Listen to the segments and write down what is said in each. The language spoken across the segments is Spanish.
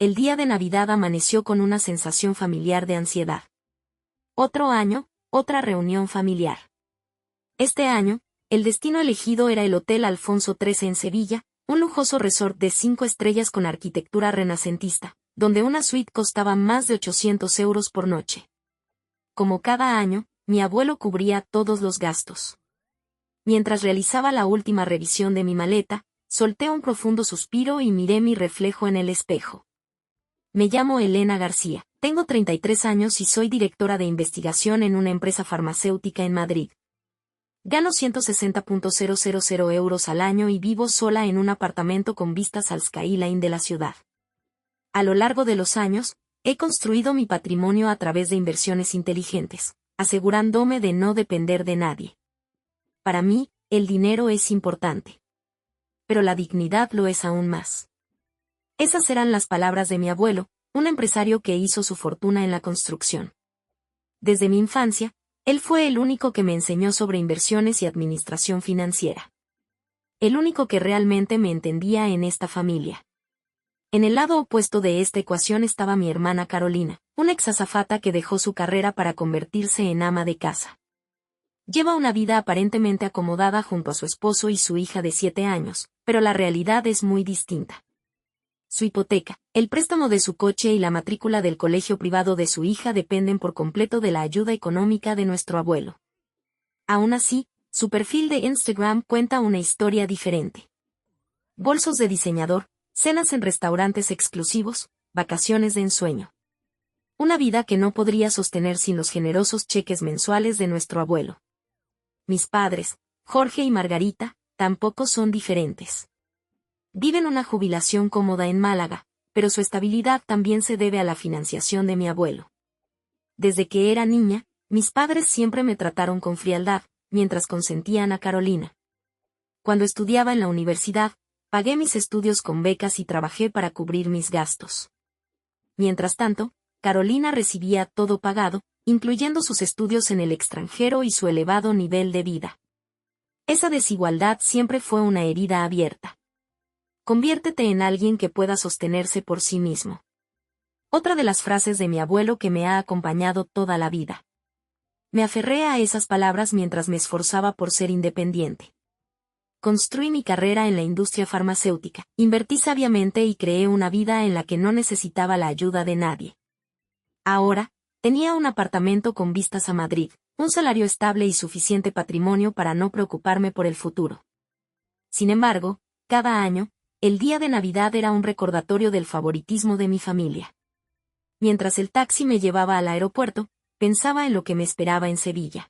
el día de Navidad amaneció con una sensación familiar de ansiedad. Otro año, otra reunión familiar. Este año, el destino elegido era el Hotel Alfonso XIII en Sevilla, un lujoso resort de 5 estrellas con arquitectura renacentista, donde una suite costaba más de 800 euros por noche. Como cada año, mi abuelo cubría todos los gastos. Mientras realizaba la última revisión de mi maleta, solté un profundo suspiro y miré mi reflejo en el espejo. Me llamo Elena García, tengo 33 años y soy directora de investigación en una empresa farmacéutica en Madrid. Gano 160.000 euros al año y vivo sola en un apartamento con vistas al skyline de la ciudad. A lo largo de los años, he construido mi patrimonio a través de inversiones inteligentes, asegurándome de no depender de nadie. Para mí, el dinero es importante. Pero la dignidad lo es aún más. Esas eran las palabras de mi abuelo, un empresario que hizo su fortuna en la construcción. Desde mi infancia, él fue el único que me enseñó sobre inversiones y administración financiera. El único que realmente me entendía en esta familia. En el lado opuesto de esta ecuación estaba mi hermana Carolina, una exazafata que dejó su carrera para convertirse en ama de casa. Lleva una vida aparentemente acomodada junto a su esposo y su hija de 7 años, pero la realidad es muy distinta. Su hipoteca, el préstamo de su coche y la matrícula del colegio privado de su hija dependen por completo de la ayuda económica de nuestro abuelo. Aún así, su perfil de Instagram cuenta una historia diferente. Bolsos de diseñador, cenas en restaurantes exclusivos, vacaciones de ensueño. Una vida que no podría sostener sin los generosos cheques mensuales de nuestro abuelo. Mis padres, Jorge y Margarita, tampoco son diferentes. Viven una jubilación cómoda en Málaga, pero su estabilidad también se debe a la financiación de mi abuelo. Desde que era niña, mis padres siempre me trataron con frialdad, mientras consentían a Carolina. Cuando estudiaba en la universidad, pagué mis estudios con becas y trabajé para cubrir mis gastos. Mientras tanto, Carolina recibía todo pagado, incluyendo sus estudios en el extranjero y su elevado nivel de vida. Esa desigualdad siempre fue una herida abierta. Conviértete en alguien que pueda sostenerse por sí mismo. Otra de las frases de mi abuelo que me ha acompañado toda la vida. Me aferré a esas palabras mientras me esforzaba por ser independiente. Construí mi carrera en la industria farmacéutica, invertí sabiamente y creé una vida en la que no necesitaba la ayuda de nadie. Ahora, tenía un apartamento con vistas a Madrid, un salario estable y suficiente patrimonio para no preocuparme por el futuro. Sin embargo, cada año, el día de Navidad era un recordatorio del favoritismo de mi familia. Mientras el taxi me llevaba al aeropuerto, pensaba en lo que me esperaba en Sevilla.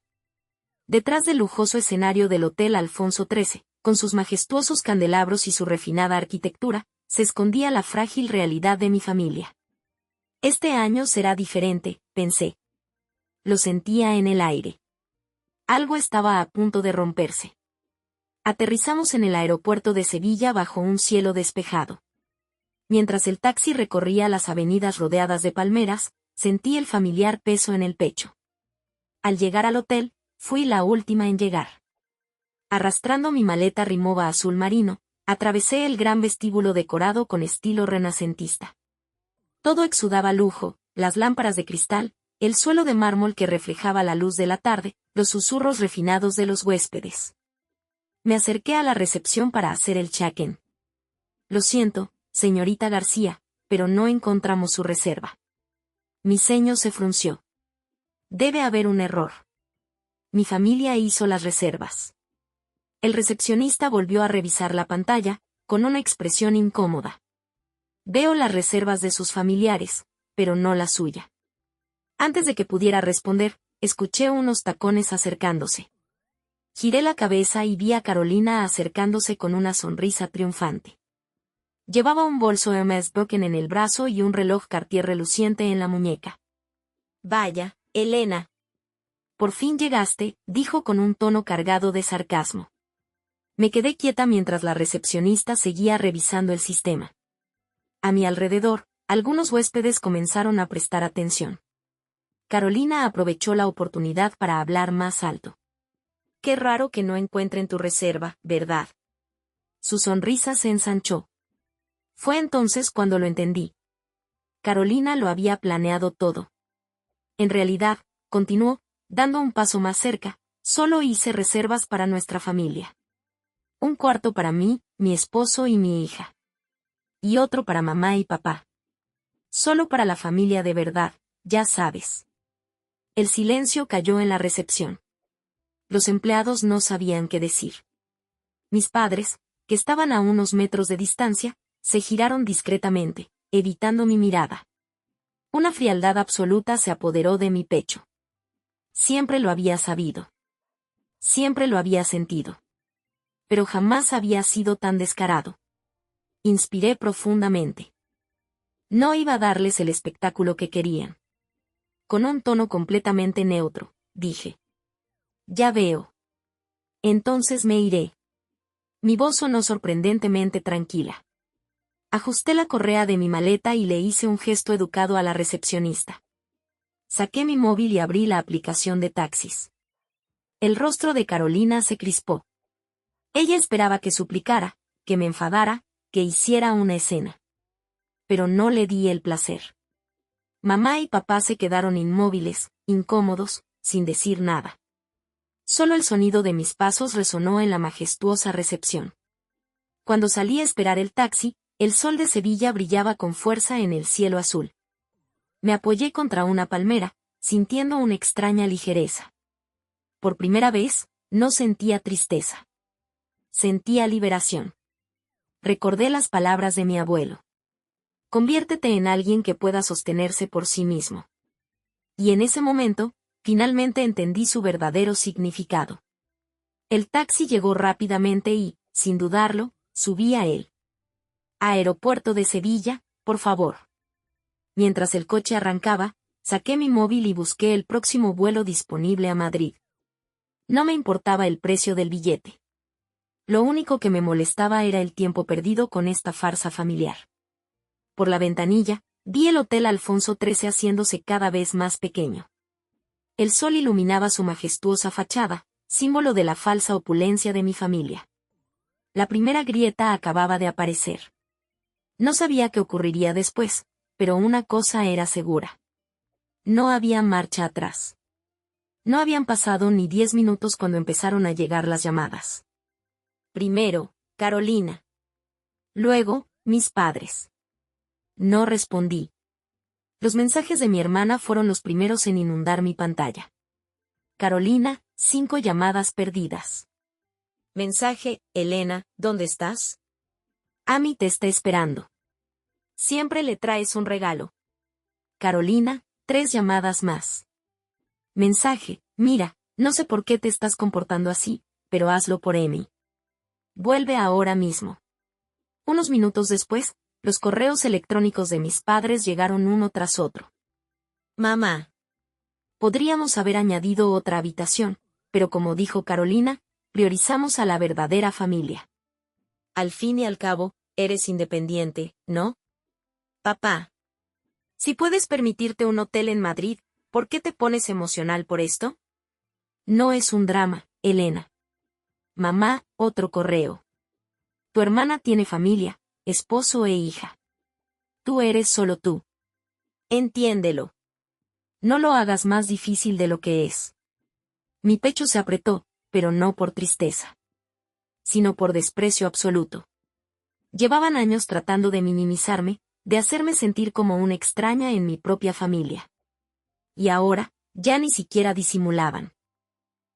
Detrás del lujoso escenario del Hotel Alfonso XIII, con sus majestuosos candelabros y su refinada arquitectura, se escondía la frágil realidad de mi familia. Este año será diferente, pensé. Lo sentía en el aire. Algo estaba a punto de romperse. Aterrizamos en el aeropuerto de Sevilla bajo un cielo despejado. Mientras el taxi recorría las avenidas rodeadas de palmeras, sentí el familiar peso en el pecho. Al llegar al hotel, fui la última en llegar. Arrastrando mi maleta Rimowa azul marino, atravesé el gran vestíbulo decorado con estilo renacentista. Todo exudaba lujo, las lámparas de cristal, el suelo de mármol que reflejaba la luz de la tarde, los susurros refinados de los huéspedes. Me acerqué a la recepción para hacer el check-in. Lo siento, señorita García, pero no encontramos su reserva. Mi ceño se frunció. Debe haber un error. Mi familia hizo las reservas. El recepcionista volvió a revisar la pantalla, con una expresión incómoda. Veo las reservas de sus familiares, pero no la suya. Antes de que pudiera responder, escuché unos tacones acercándose. Giré la cabeza y vi a Carolina acercándose con una sonrisa triunfante. Llevaba un bolso Hermès Birkin en el brazo y un reloj Cartier reluciente en la muñeca. «Vaya, Elena. Por fin llegaste», dijo con un tono cargado de sarcasmo. Me quedé quieta mientras la recepcionista seguía revisando el sistema. A mi alrededor, algunos huéspedes comenzaron a prestar atención. Carolina aprovechó la oportunidad para hablar más alto. «Qué raro que no encuentren tu reserva, ¿verdad?». Su sonrisa se ensanchó. Fue entonces cuando lo entendí. Carolina lo había planeado todo. En realidad, continuó, dando un paso más cerca, solo hice reservas para nuestra familia. Un cuarto para mí, mi esposo y mi hija. Y otro para mamá y papá. Solo para la familia de verdad, ya sabes. El silencio cayó en la recepción. Los empleados no sabían qué decir. Mis padres, que estaban a unos metros de distancia, se giraron discretamente, evitando mi mirada. Una frialdad absoluta se apoderó de mi pecho. Siempre lo había sabido. Siempre lo había sentido. Pero jamás había sido tan descarado. Inspiré profundamente. No iba a darles el espectáculo que querían. Con un tono completamente neutro, dije. Ya veo. Entonces me iré. Mi voz sonó sorprendentemente tranquila. Ajusté la correa de mi maleta y le hice un gesto educado a la recepcionista. Saqué mi móvil y abrí la aplicación de taxis. El rostro de Carolina se crispó. Ella esperaba que suplicara, que me enfadara, que hiciera una escena. Pero no le di el placer. Mamá y papá se quedaron inmóviles, incómodos, sin decir nada. Solo el sonido de mis pasos resonó en la majestuosa recepción. Cuando salí a esperar el taxi, el sol de Sevilla brillaba con fuerza en el cielo azul. Me apoyé contra una palmera, sintiendo una extraña ligereza. Por primera vez, no sentía tristeza. Sentía liberación. Recordé las palabras de mi abuelo. Conviértete en alguien que pueda sostenerse por sí mismo. Y en ese momento, finalmente entendí su verdadero significado. El taxi llegó rápidamente y, sin dudarlo, subí a él. Aeropuerto de Sevilla, por favor. Mientras el coche arrancaba, saqué mi móvil y busqué el próximo vuelo disponible a Madrid. No me importaba el precio del billete. Lo único que me molestaba era el tiempo perdido con esta farsa familiar. Por la ventanilla, vi el Hotel Alfonso XIII haciéndose cada vez más pequeño. El sol iluminaba su majestuosa fachada, símbolo de la falsa opulencia de mi familia. La primera grieta acababa de aparecer. No sabía qué ocurriría después, pero una cosa era segura. No había marcha atrás. No habían pasado ni 10 minutos cuando empezaron a llegar las llamadas. Primero, Carolina. Luego, mis padres. No respondí. Los mensajes de mi hermana fueron los primeros en inundar mi pantalla. Carolina, 5 llamadas perdidas. Mensaje, Elena, ¿dónde estás? Amy te está esperando. Siempre le traes un regalo. Carolina, 3 llamadas más. Mensaje, mira, no sé por qué te estás comportando así, pero hazlo por Amy. Vuelve ahora mismo. Unos minutos después, los correos electrónicos de mis padres llegaron uno tras otro. Mamá. Podríamos haber añadido otra habitación, pero como dijo Carolina, priorizamos a la verdadera familia. Al fin y al cabo, eres independiente, ¿no? Papá. Si puedes permitirte un hotel en Madrid, ¿por qué te pones emocional por esto? No es un drama, Elena. Mamá, otro correo. Tu hermana tiene familia, esposo e hija. Tú eres solo tú. Entiéndelo. No lo hagas más difícil de lo que es. Mi pecho se apretó, pero no por tristeza, sino por desprecio absoluto. Llevaban años tratando de minimizarme, de hacerme sentir como una extraña en mi propia familia. Y ahora, ya ni siquiera disimulaban.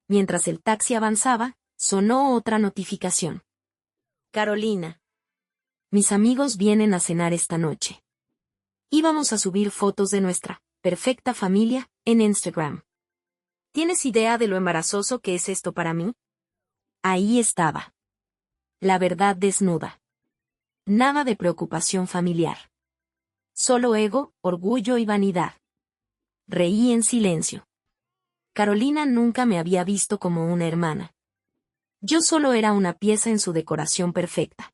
Mientras el taxi avanzaba, sonó otra notificación. Carolina. Mis amigos vienen a cenar esta noche. Íbamos a subir fotos de nuestra perfecta familia en Instagram. ¿Tienes idea de lo embarazoso que es esto para mí? Ahí estaba. La verdad desnuda. Nada de preocupación familiar. Solo ego, orgullo y vanidad. Reí en silencio. Carolina nunca me había visto como una hermana. Yo solo era una pieza en su decoración perfecta.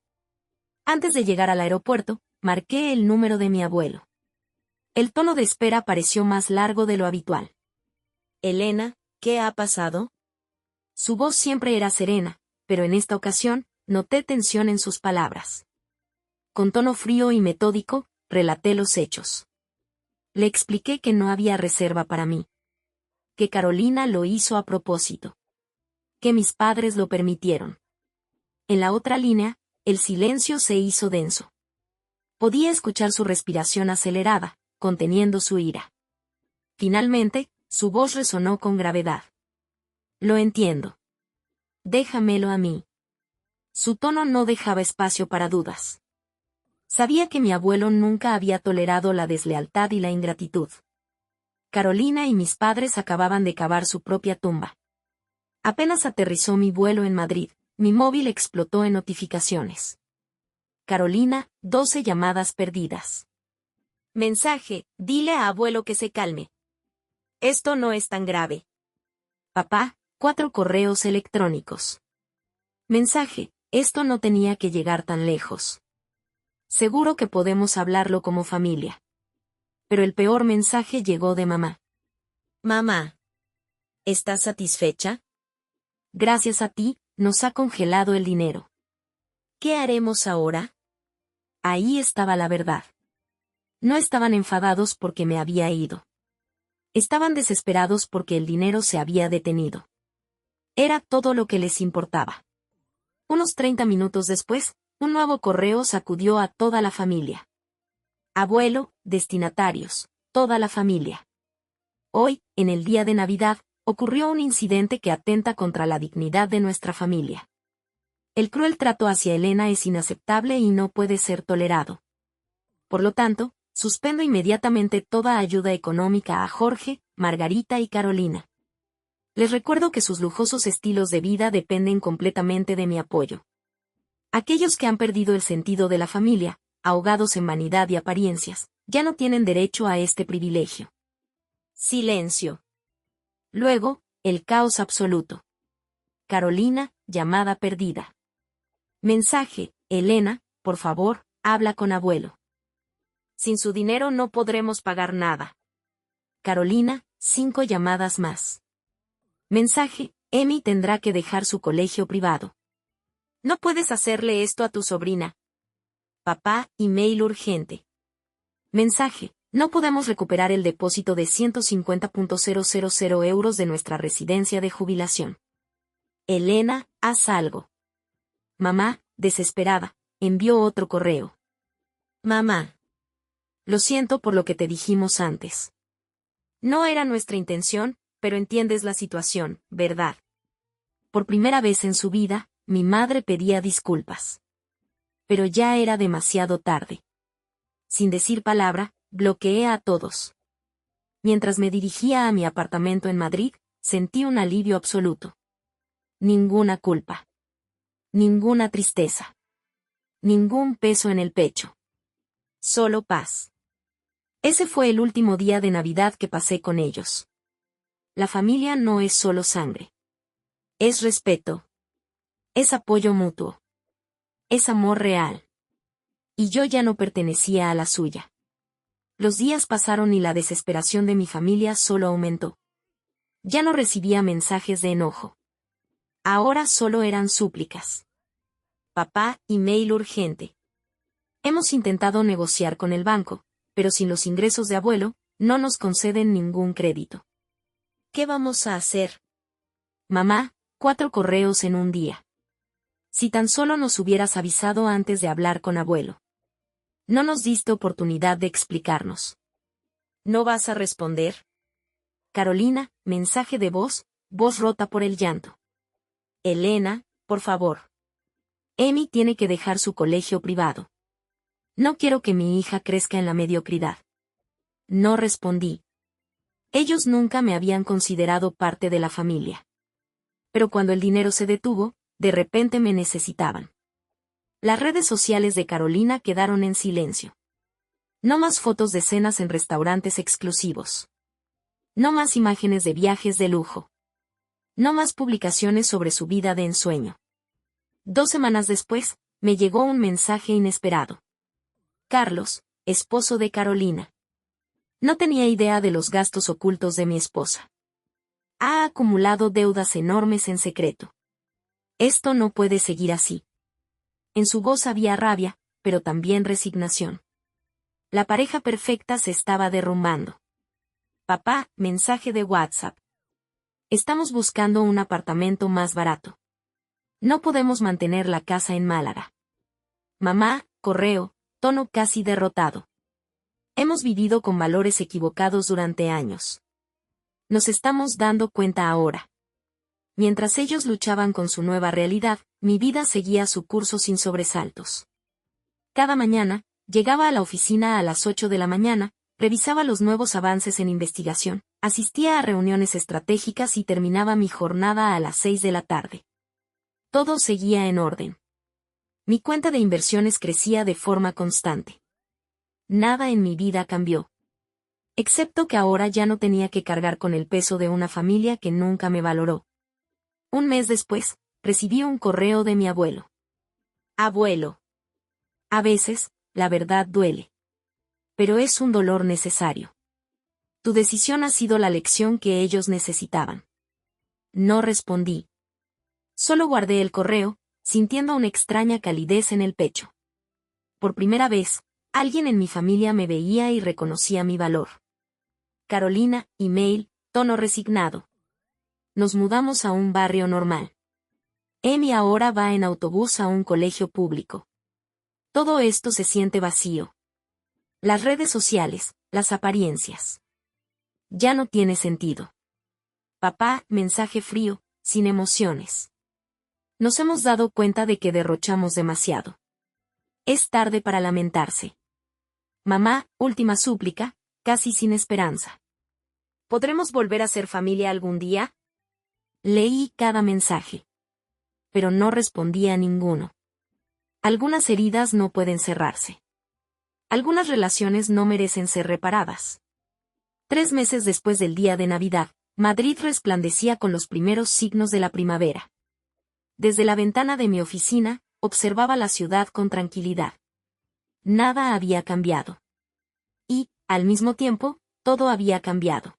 Antes de llegar al aeropuerto, marqué el número de mi abuelo. El tono de espera pareció más largo de lo habitual. Elena, ¿qué ha pasado? Su voz siempre era serena, pero en esta ocasión, noté tensión en sus palabras. Con tono frío y metódico, relaté los hechos. Le expliqué que no había reserva para mí. Que Carolina lo hizo a propósito. Que mis padres lo permitieron. En la otra línea, el silencio se hizo denso. Podía escuchar su respiración acelerada, conteniendo su ira. Finalmente, su voz resonó con gravedad. Lo entiendo. Déjamelo a mí. Su tono no dejaba espacio para dudas. Sabía que mi abuelo nunca había tolerado la deslealtad y la ingratitud. Carolina y mis padres acababan de cavar su propia tumba. Apenas aterrizó mi vuelo en Madrid, mi móvil explotó en notificaciones. Carolina, 12 llamadas perdidas. Mensaje, dile a abuelo que se calme. Esto no es tan grave. Papá, 4 correos electrónicos. Mensaje, esto no tenía que llegar tan lejos. Seguro que podemos hablarlo como familia. Pero el peor mensaje llegó de mamá. Mamá. ¿Estás satisfecha? Gracias a ti, nos ha congelado el dinero. ¿Qué haremos ahora? Ahí estaba la verdad. No estaban enfadados porque me había ido. Estaban desesperados porque el dinero se había detenido. Era todo lo que les importaba. Unos 30 minutos después, un nuevo correo sacudió a toda la familia. Abuelo, destinatarios, toda la familia. Hoy, en el día de Navidad, ocurrió un incidente que atenta contra la dignidad de nuestra familia. El cruel trato hacia Elena es inaceptable y no puede ser tolerado. Por lo tanto, suspendo inmediatamente toda ayuda económica a Jorge, Margarita y Carolina. Les recuerdo que sus lujosos estilos de vida dependen completamente de mi apoyo. Aquellos que han perdido el sentido de la familia, ahogados en vanidad y apariencias, ya no tienen derecho a este privilegio. Silencio. Luego, el caos absoluto. Carolina, llamada perdida. Mensaje, Elena, por favor, habla con abuelo. Sin su dinero no podremos pagar nada. Carolina, 5 llamadas más. Mensaje, Emi tendrá que dejar su colegio privado. No puedes hacerle esto a tu sobrina. Papá, email urgente. Mensaje, no podemos recuperar el depósito de 150.000 euros de nuestra residencia de jubilación. Elena, haz algo. Mamá, desesperada, envió otro correo. Mamá. Lo siento por lo que te dijimos antes. No era nuestra intención, pero entiendes la situación, ¿verdad? Por primera vez en su vida, mi madre pedía disculpas. Pero ya era demasiado tarde. Sin decir palabra, bloqueé a todos. Mientras me dirigía a mi apartamento en Madrid, sentí un alivio absoluto. Ninguna culpa. Ninguna tristeza. Ningún peso en el pecho. Solo paz. Ese fue el último día de Navidad que pasé con ellos. La familia no es solo sangre. Es respeto. Es apoyo mutuo. Es amor real. Y yo ya no pertenecía a la suya. Los días pasaron y la desesperación de mi familia solo aumentó. Ya no recibía mensajes de enojo. Ahora solo eran súplicas. Papá, email urgente. Hemos intentado negociar con el banco, pero sin los ingresos de abuelo, no nos conceden ningún crédito. ¿Qué vamos a hacer? Mamá, 4 correos en un día. Si tan solo nos hubieras avisado antes de hablar con abuelo. No nos diste oportunidad de explicarnos. ¿No vas a responder? Carolina, mensaje de voz rota por el llanto. Elena, por favor. Emi tiene que dejar su colegio privado. No quiero que mi hija crezca en la mediocridad. No respondí. Ellos nunca me habían considerado parte de la familia. Pero cuando el dinero se detuvo, de repente me necesitaban. Las redes sociales de Carolina quedaron en silencio. No más fotos de cenas en restaurantes exclusivos. No más imágenes de viajes de lujo. No más publicaciones sobre su vida de ensueño. 2 semanas después, me llegó un mensaje inesperado. Carlos, esposo de Carolina. No tenía idea de los gastos ocultos de mi esposa. Ha acumulado deudas enormes en secreto. Esto no puede seguir así. En su voz había rabia, pero también resignación. La pareja perfecta se estaba derrumbando. Papá, mensaje de WhatsApp. Estamos buscando un apartamento más barato. No podemos mantener la casa en Málaga. Mamá, correo, tono casi derrotado. Hemos vivido con valores equivocados durante años. Nos estamos dando cuenta ahora. Mientras ellos luchaban con su nueva realidad, mi vida seguía su curso sin sobresaltos. Cada mañana, llegaba a la oficina a las 8 de la mañana, revisaba los nuevos avances en investigación, asistía a reuniones estratégicas y terminaba mi jornada a las 6 de la tarde. Todo seguía en orden. Mi cuenta de inversiones crecía de forma constante. Nada en mi vida cambió. Excepto que ahora ya no tenía que cargar con el peso de una familia que nunca me valoró. Un mes después, recibí un correo de mi abuelo. Abuelo. A veces, la verdad duele. Pero es un dolor necesario. Tu decisión ha sido la lección que ellos necesitaban. No respondí. Solo guardé el correo, sintiendo una extraña calidez en el pecho. Por primera vez, alguien en mi familia me veía y reconocía mi valor. Carolina, email, tono resignado. Nos mudamos a un barrio normal. Emi ahora va en autobús a un colegio público. Todo esto se siente vacío. Las redes sociales, las apariencias. Ya no tiene sentido. Papá, mensaje frío, sin emociones. Nos hemos dado cuenta de que derrochamos demasiado. Es tarde para lamentarse. Mamá, última súplica, casi sin esperanza. ¿Podremos volver a ser familia algún día? Leí cada mensaje. Pero no respondí a ninguno. Algunas heridas no pueden cerrarse. Algunas relaciones no merecen ser reparadas. 3 meses después del día de Navidad, Madrid resplandecía con los primeros signos de la primavera. Desde la ventana de mi oficina, observaba la ciudad con tranquilidad. Nada había cambiado. Y, al mismo tiempo, todo había cambiado.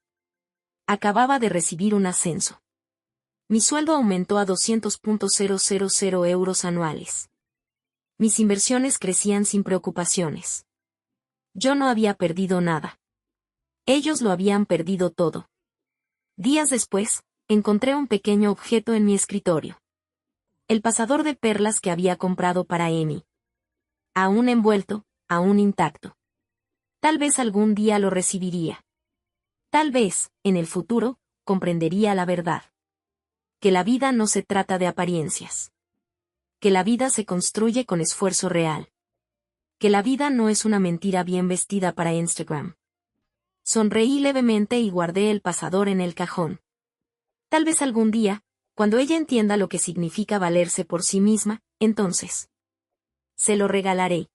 Acababa de recibir un ascenso. Mi sueldo aumentó a 200.000 euros anuales. Mis inversiones crecían sin preocupaciones. Yo no había perdido nada. Ellos lo habían perdido todo. Días después, encontré un pequeño objeto en mi escritorio. El pasador de perlas que había comprado para Emi. Aún envuelto, aún intacto. Tal vez algún día lo recibiría. Tal vez, en el futuro, comprendería la verdad. Que la vida no se trata de apariencias. Que la vida se construye con esfuerzo real. Que la vida no es una mentira bien vestida para Instagram. Sonreí levemente y guardé el pasador en el cajón. Tal vez algún día, cuando ella entienda lo que significa valerse por sí misma, entonces se lo regalaré.